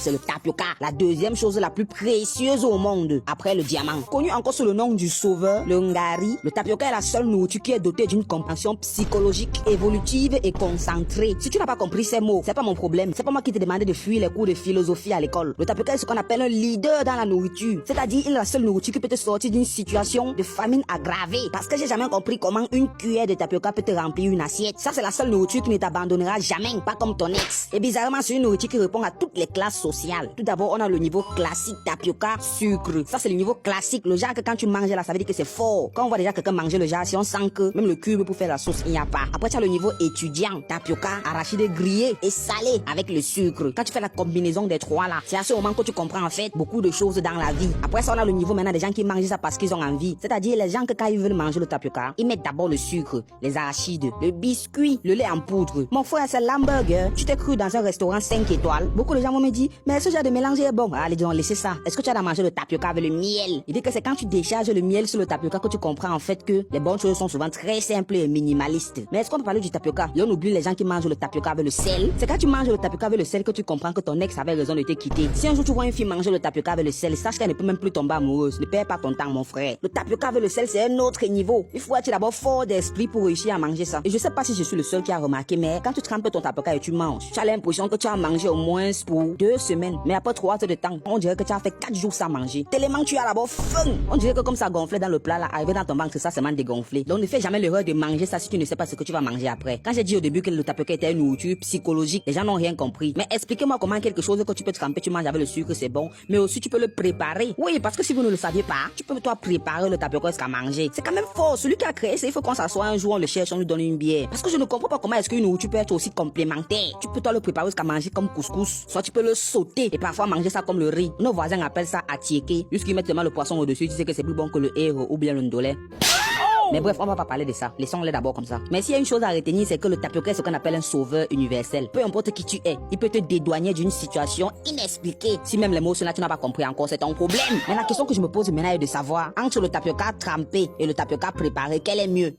c'est le tapioca, la deuxième chose la plus précieuse au monde, après le diamant. Connu encore sous le nom du sauveur, le ngari, le tapioca est la seule nourriture qui est dotée d'une compréhension psychologique, évolutive et concentrée. Si tu n'as pas compris ces mots, c'est pas mon problème. C'est pas moi qui te demandais de fuir les cours de philosophie à l'école. Le tapioca est ce qu'on appelle un leader dans la nourriture. C'est-à-dire, il est la seule nourriture qui peut te sortir d'une situation de famine aggravée. Parce que j'ai jamais compris comment une cuillère de tapioca peut te remplir une assiette. Ça, c'est la seule nourriture qui ne t'abandonnera jamais, pas comme ton ex. Et bizarrement, c'est une nourriture qui répond à toutes les classes sociales. Tout d'abord, on a le niveau classique tapioca, sucre. Ça, c'est le niveau classique. Le genre que quand tu manges là, ça veut dire que c'est fort. Quand on voit déjà quelqu'un manger le genre, si on sent que même le cube pour faire la sauce, il n'y a pas. Après, tu as le niveau étudiant, tapioca, arachide grillé et salé avec le sucre. Quand tu fais la combinaison des trois là, c'est à ce moment que tu comprends en fait beaucoup de choses dans la vie. Après ça, on a le niveau maintenant des gens qui mangent ça parce qu'ils ont envie. C'est-à-dire les gens que quand ils veulent manger le tapioca, ils mettent d'abord le sucre, les arachides, le biscuit, le lait en poudre. Mon frère, c'est l'hamburger. Tu t'es cru dans un restaurant 5 étoiles. Beaucoup de gens vont me dire, mais ce genre de mélange est bon. Allez, donc, laissez ça. Est-ce que tu as mangé le tapioca avec le miel? Il dit que c'est quand tu décharges le miel sur le tapioca que tu comprends en fait que les bonnes choses sont souvent très simples et minimalistes. Mais est-ce qu'on peut parler du tapioca? Et on oublie les gens qui mangent le tapioca avec le sel. C'est quand tu manges le tapioca avec le sel que tu comprends que ton ex avait raison de te quitter. Si un jour tu vois une fille manger le tapioca avec le sel, sache qu'elle ne peut même plus tomber amoureuse. Ne perds pas ton temps, mon frère. Le tapioca avec le sel, c'est un autre niveau. Il faut être d'abord fort d'esprit pour réussir à manger ça. Et je sais pas si je suis le seul qui a remarqué, mais quand tu trempes ton tapioca et tu manges, tu as l'impression que tu as mangé au moins pour 2 semaines. Mais après 3 heures de temps, on dirait que tu as fait 4 jours sans manger. Tellement tu as d'abord faim. On dirait que comme ça gonflait dans le plat là, arrivé dans ton ventre, ça seulement dégonflé. Donc ne fais jamais l'erreur de manger ça si tu ne sais pas ce que tu vas manger après. Quand j'ai dit au début que le tapioca était une nourriture psychologique, les gens n'ont rien compris. Mais expliquez-moi comment quelque chose que tu peux tremper, tu manges avec le sucre, c'est bon. Mais aussi tu peux le préparer. Oui, parce que si vous ne le saviez pas, tu peux toi préparer le tapioca jusqu'à manger. C'est quand même fort. Celui qui a créé ça, il faut qu'on s'assoie un jour, on le cherche, on lui donne une bière. Parce que je ne comprends pas comment est-ce qu'une nourriture peut être aussi complémentaire. Tu peux toi le préparer jusqu'à manger comme couscous. Soit tu peux le sauter et parfois manger ça comme le riz. Nos voisins appellent ça atiéké. Jusqu'ils mettent seulement le poisson au-dessus, tu sais que c'est plus bon que le héros ou bien le ndolé. Mais bref, on va pas parler de ça. Laissons-les d'abord comme ça. Mais s'il y a une chose à retenir, c'est que le tapioca est ce qu'on appelle un sauveur universel. Peu importe qui tu es, il peut te dédouaner d'une situation inexpliquée. Si même les mots là tu n'as pas compris encore, c'est ton problème. Mais la question que je me pose maintenant est de savoir, entre le tapioca trempé et le tapioca préparé, quel est mieux?